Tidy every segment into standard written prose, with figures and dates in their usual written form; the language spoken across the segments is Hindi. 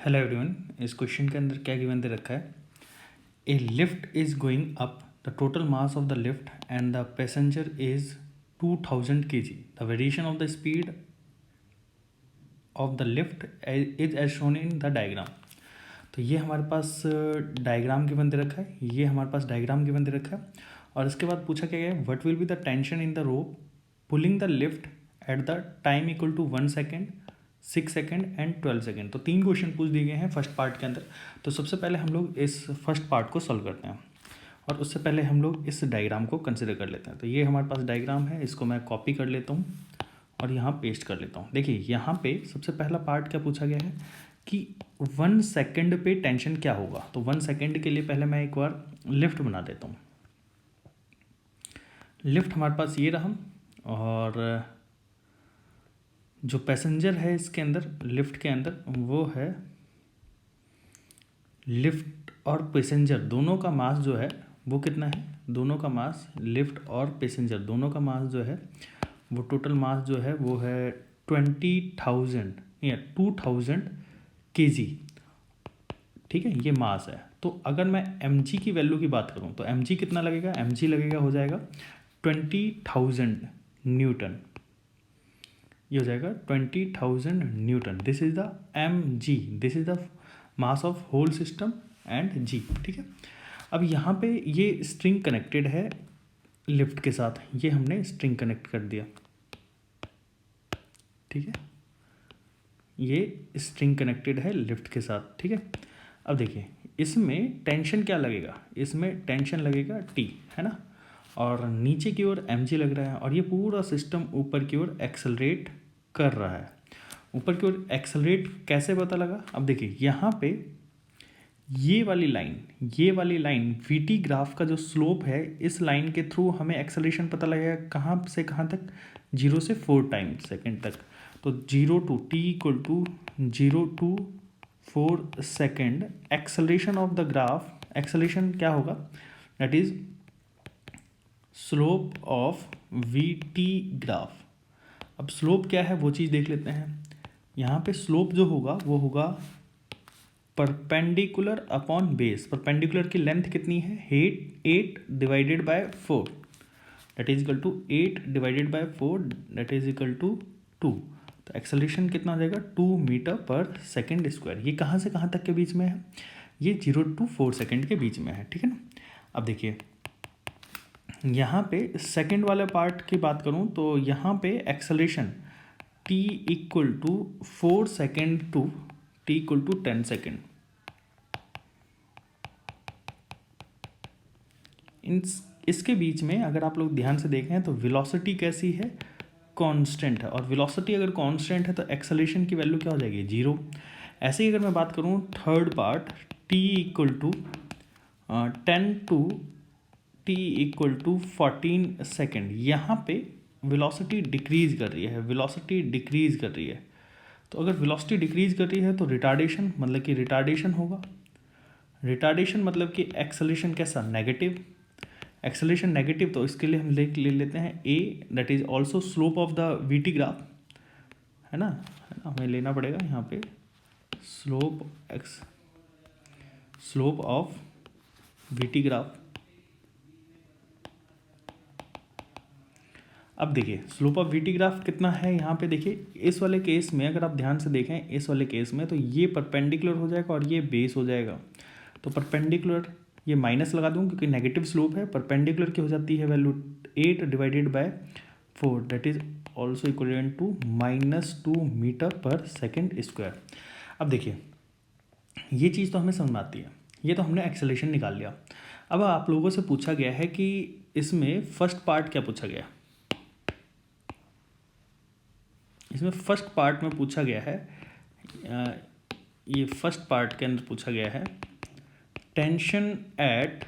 Hello everyone. इस क्वेश्चन के अंदर क्या गिवन दे रखा है। A lift is going up, the total mass of the lift and the passenger is 2000 kg। The variation of the speed of the lift is as shown in the diagram. तो ये हमारे पास डायग्राम गिवन दे रखा है, ये हमारे पास डायग्राम गिवन दे रखा है। और इसके बाद पूछा क्या गया है, what will be the tension in the rope pulling the lift at the time equal to 1 second, 6 second and 12 second. तो 3 क्वेश्चन पूछ दिए गए हैं फर्स्ट पार्ट के अंदर। तो सबसे पहले हम लोग इस फर्स्ट पार्ट को सॉल्व करते हैं और उससे पहले हम लोग इस डायग्राम को कंसिडर कर लेते हैं। तो ये हमारे पास डायग्राम है, इसको मैं कॉपी कर लेता हूँ और यहाँ पेस्ट कर लेता हूँ। देखिए यहाँ पे सबसे पहला पार्ट क्या पूछा गया है कि 1 सेकेंड पे टेंशन क्या होगा। तो 1 सेकेंड के लिए पहले मैं एक बार लिफ्ट बना देता हूँ। लिफ्ट हमारे पास ये रहा और जो पैसेंजर है इसके अंदर, लिफ्ट के अंदर, वो है लिफ्ट और पैसेंजर दोनों का मास जो है वो कितना है। दोनों का मास, लिफ्ट और पैसेंजर दोनों का मास जो है वो टोटल मास जो है वो है 20,000 या 2000 kg। ठीक है, ये मास है। तो अगर मैं mg की वैल्यू की बात करूं तो mg कितना लगेगा, mg लगेगा हो जाएगा 20,000 न्यूटन। ये हो जाएगा 20,000 newton. This is the mg, this is the mass of whole system and g। ठीक है, अब यहाँ पे ये स्ट्रिंग कनेक्टेड है लिफ्ट के साथ, ये हमने स्ट्रिंग कनेक्ट कर दिया। ठीक है, ये स्ट्रिंग कनेक्टेड है लिफ्ट के साथ। ठीक है, अब देखिए इसमें टेंशन क्या लगेगा, इसमें टेंशन लगेगा T, है ना, और नीचे की ओर mg लग रहा है और ये पूरा सिस्टम ऊपर की ओर एक्सेलरेट कर रहा है। ऊपर की ओर एक्सेलरेट कैसे पता लगा, अब देखिए यहाँ पे ये वाली लाइन वीटी ग्राफ का जो स्लोप है, इस लाइन के थ्रू हमें एक्सेलरेशन पता लगेगा कहाँ से कहाँ तक, 0 से 4 टाइम सेकेंड तक। तो 0 to t equal to 0 to 4 second acceleration of the graph. Acceleration क्या होगा, that is slope of VT graph. अब स्लोप क्या है वो चीज़ देख लेते हैं। यहाँ पे स्लोप जो होगा वो होगा परपेंडिकुलर अपॉन बेस। परपेंडिकुलर की लेंथ कितनी है, 8 divided by 4, that is equal to 8 divided by 4, that is equal to 2। तो एक्सेलरेशन कितना हो जाएगा, 2 मीटर पर सेकेंड स्क्वायर। ये कहाँ से कहाँ तक के बीच में है, ये 0 to 4 सेकेंड के बीच में है। ठीक है ना, अब देखिए यहाँ पे सेकेंड वाले पार्ट की बात करूँ तो यहाँ पे acceleration t equal to 4 second to t equal to 10 second. इसके बीच में अगर आप लोग ध्यान से देखें तो वेलोसिटी कैसी है, कांस्टेंट है। और वेलोसिटी अगर कांस्टेंट है तो एक्सेलरेशन की वैल्यू क्या हो जाएगी, 0। ऐसे ही अगर मैं बात करूँ third part, t equal to 10 to t equal to 14 second, यहाँ पे वेलोसिटी डिक्रीज कर रही है, वेलोसिटी डिक्रीज कर रही है। तो अगर वेलोसिटी डिक्रीज कर रही है तो रिटार्डेशन, मतलब कि रिटार्डेशन होगा। रिटार्डेशन मतलब कि एक्सेलरेशन कैसा, नेगेटिव। एक्सेलरेशन नेगेटिव, तो इसके लिए हम ले लेते हैं a, that is also slope of the VT graph, है ना, हमें लेना पड़ेगा यहाँ पे स्लोप ऑफ वीटी ग्राफ। अब देखिए स्लोप ऑफ वीटी ग्राफ कितना है यहाँ पे, देखिए इस वाले केस में अगर आप ध्यान से देखें, इस वाले केस में तो ये परपेंडिकुलर हो जाएगा और ये बेस हो जाएगा। तो परपेंडिकुलर ये माइनस लगा दूँ क्योंकि नेगेटिव स्लोप है। परपेंडिकुलर की हो जाती है value 8 divided by 4, that is also equal to -2 metre per second square. अब देखिए ये चीज़ तो हमें समझ में आती है, ये तो हमने एक्सेलरेशन निकाल लिया। अब आप लोगों से पूछा गया है कि इसमें फर्स्ट पार्ट क्या पूछा गया, इसमें फर्स्ट पार्ट में पूछा गया है, ये फर्स्ट पार्ट के अंदर पूछा गया है टेंशन एट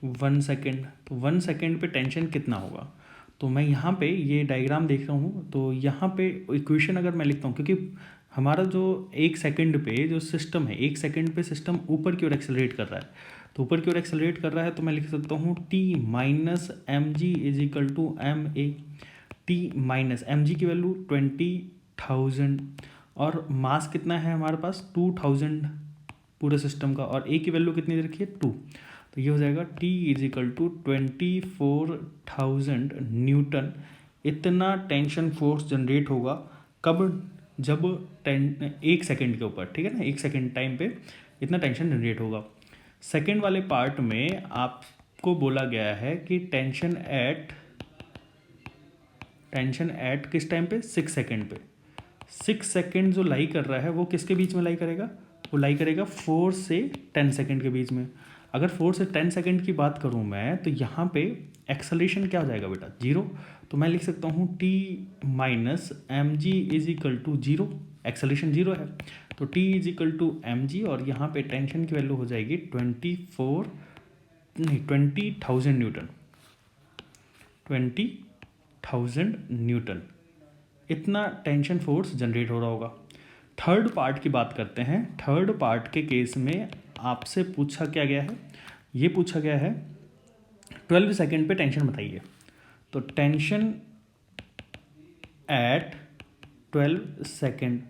1 सेकेंड। तो 1 सेकेंड पे टेंशन कितना होगा। तो मैं यहाँ पे ये डायग्राम देख रहा हूँ, तो यहाँ पे इक्वेशन अगर मैं लिखता हूँ, क्योंकि हमारा जो 1 सेकेंड पे जो सिस्टम है, 1 सेकेंड पे सिस्टम ऊपर की ओर एक्सेलरेट कर रहा है, तो ऊपर की ओर एक्सेलरेट कर रहा है तो मैं लिख सकता हूँ t minus mg is equal to ma। t minus mg की वैल्यू 20,000 और मास कितना है हमारे पास 2000 पूरे सिस्टम का, और ए की वैल्यू कितनी दे रखी है 2, तो ये हो जाएगा T is equal to 24,000 newton. इतना टेंशन फोर्स जनरेट होगा कब, जब 1 सेकेंड के ऊपर, ठीक है ना, 1 सेकेंड टाइम पे इतना टेंशन जनरेट होगा। सेकेंड वाले पार्ट में आपको बोला गया है कि टेंशन एट किस टाइम पे, 6 सेकेंड पे। 6 सेकेंड जो लाई कर रहा है वो किसके बीच में लाई करेगा, वो लाई करेगा 4 से 10 सेकेंड के बीच में। अगर 4 से 10 सेकेंड की बात करूँ मैं, तो यहाँ पे एक्सेलरेशन क्या हो जाएगा बेटा, 0। तो मैं लिख सकता हूँ T minus M G is equal to 0, acceleration 0 है, तो T is equal to M G, और यहाँ पे टेंशन की वैल्यू हो जाएगी 20,000 न्यूटन, 20,000 न्यूटन। इतना टेंशन फोर्स जनरेट हो रहा होगा। थर्ड पार्ट की बात करते हैं। थर्ड पार्ट के केस में आपसे पूछा क्या गया है, ये पूछा गया है 12 सेकेंड पे टेंशन बताइए। तो टेंशन एट 12 सेकेंड,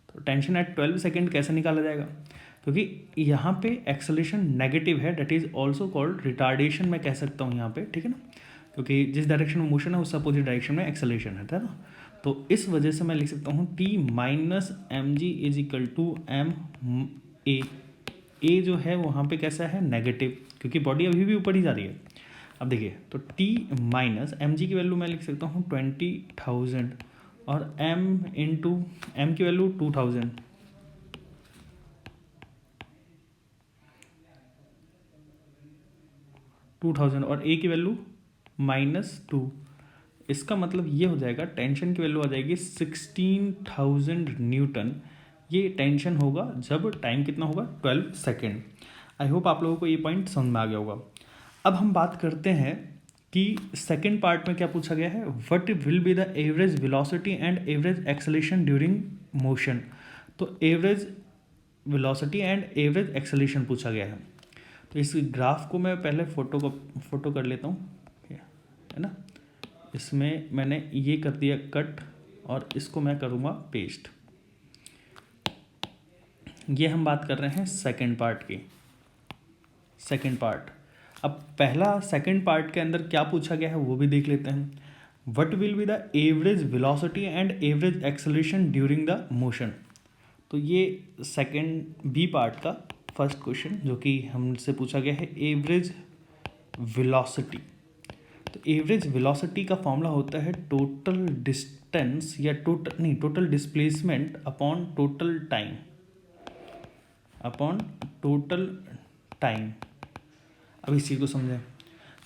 तो टेंशन एट 12 सेकेंड कैसे निकाला जाएगा, क्योंकि यहाँ पे एक्सेलरेशन नेगेटिव है, that is also called retardation, मैं कह सकता हूँ यहाँ पे, ठीक है ना, क्योंकि जिस डायरेक्शन में मोशन है उस अपोजिट डायरेक्शन में एक्सेलरेशन है ना। तो इस वजह से मैं लिख सकता हूँ T minus M G is equal to M A. A जो है वहाँ पे कैसा है, नेगेटिव, क्योंकि बॉडी अभी भी ऊपर ही जा रही है। अब देखिए, तो T माइनस एम जी की वैल्यू मैं लिख सकता हूँ 20,000, और M इंटू एम की वैल्यू 2000, 2000, और A की वैल्यू -2। इसका मतलब ये हो जाएगा, टेंशन की वैल्यू आ जाएगी 16,000 न्यूटन। ये टेंशन होगा जब टाइम कितना होगा, 12 सेकेंड। आई होप आप लोगों को ये पॉइंट समझ में आ गया होगा। अब हम बात करते हैं कि सेकेंड पार्ट में क्या पूछा गया है, what will be the average velocity and average acceleration during motion. तो average velocity and average acceleration पूछा गया है। तो इस ग्राफ को मैं पहले फोटो कर लेता हूँ, है ना। इसमें मैंने ये कर दिया कट, और इसको मैं करूँगा पेस्ट। ये हम बात कर रहे हैं सेकंड पार्ट की। सेकंड पार्ट, अब पहला सेकंड पार्ट के अंदर क्या पूछा गया है वो भी देख लेते हैं। What will be the average velocity and average acceleration during the motion. तो ये सेकंड बी पार्ट का फर्स्ट क्वेश्चन जो कि हमसे पूछा गया है, एवरेज वेलोसिटी। तो एवरेज वेलोसिटी का फॉर्मूला होता है टोटल डिस्टेंस, या total displacement upon total time, upon total time. अब इस चीज़ को समझें,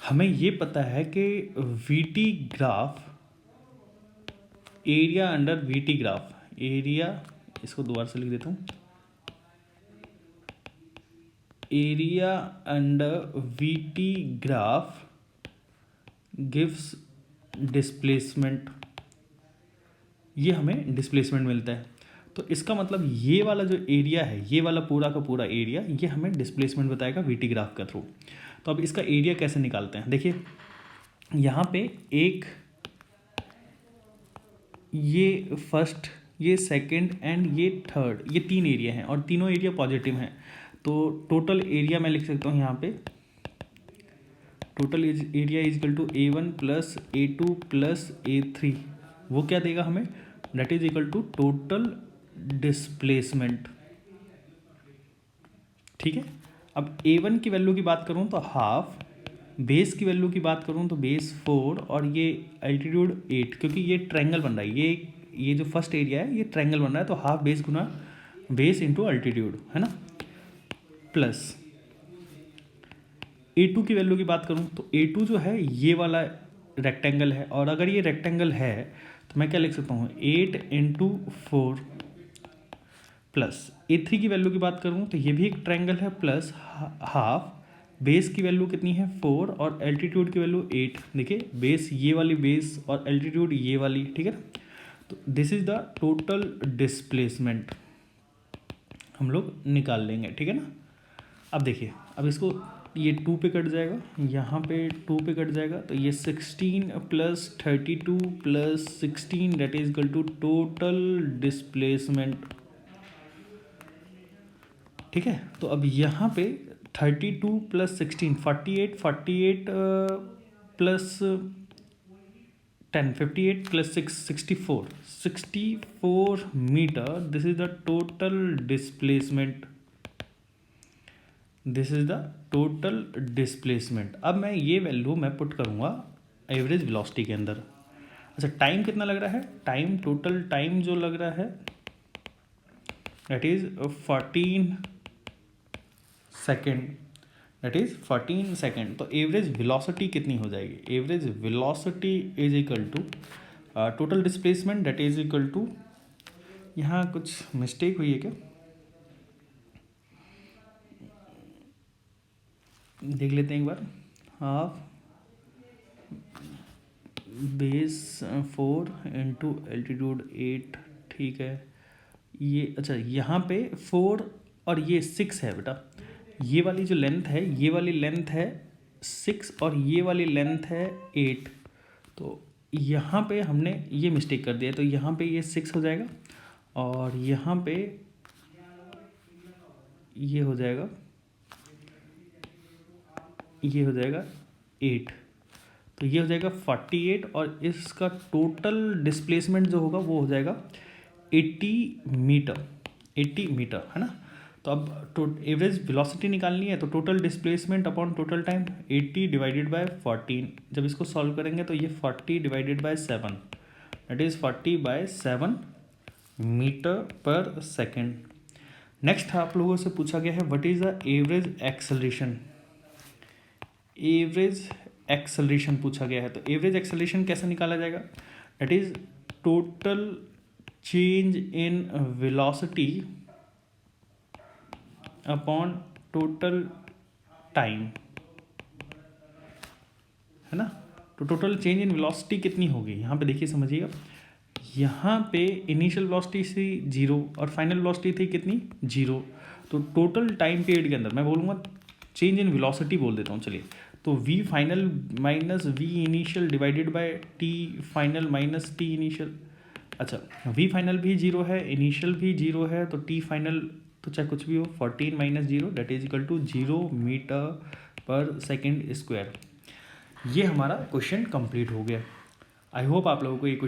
हमें ये पता है कि VT graph, area under VT graph, area, इसको दोबारा से लिख देता हूँ, area under VT graph gives displacement. ये हमें डिस्प्लेसमेंट मिलता है। तो इसका मतलब ये वाला जो एरिया है, ये वाला पूरा का पूरा एरिया, ये हमें डिस्प्लेसमेंट बताएगा वीटी ग्राफ के थ्रू। तो अब इसका एरिया कैसे निकालते हैं, देखिए यहाँ पे एक, ये फर्स्ट, ये सेकंड एंड ये थर्ड, ये 3 एरिया हैं और तीनों एरिया पॉजिटिव हैं। तो टोटल एरिया मैं लिख सकता हूँ यहाँ पे, total area is equal to A1 plus A2 plus A3। वो क्या देगा हमें, that is equal to total displacement. ठीक है। अब A1 की वैल्यू की बात करूँ तो हाफ, बेस की वैल्यू की बात करूँ तो बेस 4, और ये एल्टीट्यूड 8, क्योंकि ये ट्रायंगल बन रहा है, ये जो फर्स्ट एरिया है ये ट्रायंगल बन रहा है, तो हाफ बेस गुना बेस इंटू अल्टीट्यूड, है ना, प्लस A2 की वैल्यू की बात करूँ तो A2 जो है ये वाला रेक्टेंगल है, और अगर ये रेक्टेंगल है तो मैं क्या लिख सकता हूँ, 8 इंटू 4, प्लस A3 की वैल्यू की बात करूँ तो ये भी एक ट्रायंगल है, प्लस हाफ, बेस की वैल्यू कितनी है 4, और एल्टीट्यूड की वैल्यू 8। देखिए बेस ये वाली बेस और एल्टीट्यूड ये वाली, ठीक है ना। तो this is the total displacement हम लोग निकाल लेंगे, ठीक है ना। अब देखिए, अब इसको ये 2 पे कट जाएगा, यहाँ पे 2 पे कट जाएगा, तो ये 16 plus 32 plus 16 that is equal to total displacement. ठीक है, तो अब यहाँ पे 32 plus 16 48 plus 10 58 plus 6 64 metre. This is the total displacement, this is the total displacement. अब मैं ये वैल्यू मैं पुट करूँगा एवरेज वेलोसिटी के अंदर। अच्छा, टाइम कितना लग रहा है? टाइम, टोटल टाइम जो लग रहा है that is 14 second, that is 14 second. तो एवरेज वेलोसिटी कितनी हो जाएगी? Average velocity is equal to total displacement that is equal to, यहाँ कुछ मिस्टेक हुई है क्या, देख लेते हैं एक बार। हाफ बेस 4 इंटू एल्टीट्यूड 8, ठीक है। ये अच्छा, यहाँ पे 4 और ये 6 है बेटा, ये वाली जो लेंथ है, ये वाली लेंथ है 6 और ये वाली लेंथ है 8। तो यहाँ पे हमने ये मिस्टेक कर दिया, तो यहाँ पे ये 6 हो जाएगा और यहाँ पे ये हो जाएगा, ये हो जाएगा 8। तो ये हो जाएगा 48 और इसका टोटल डिस्प्लेसमेंट जो होगा वो हो जाएगा 80 मीटर, 80 मीटर, है ना। तो अब एवरेज वेलोसिटी निकालनी है, तो total displacement upon total time 80 divided by 14। जब इसको सॉल्व करेंगे तो ये 40 divided by 7 that is 40/7 metre per second. Next आप लोगों से पूछा गया है what is the average acceleration. Average acceleration पूछा गया है, तो एवरेज एक्सेलरेशन कैसे निकाला जाएगा? That is total change in velocity upon total time, है ना। तो टोटल चेंज इन वेलोसिटी कितनी होगी, यहाँ पे देखिए समझिएगा। यहाँ पे इनिशियल वेलोसिटी थी 0 और फाइनल वेलोसिटी थी कितनी 0। तो टोटल टाइम पीरियड के अंदर मैं बोलूँगा चेंज इन वेलोसिटी बोल देता हूँ, चलिए। तो v final minus v initial divided by t final minus t initial. अच्छा, v फाइनल भी 0 है, इनिशियल भी 0 है, तो t फाइनल तो चाहे कुछ भी हो 14 minus 0 that is equal to 0 metre per second square. ये हमारा क्वेश्चन कंप्लीट हो गया। आई होप आप लोगों को ये क्वेश्चन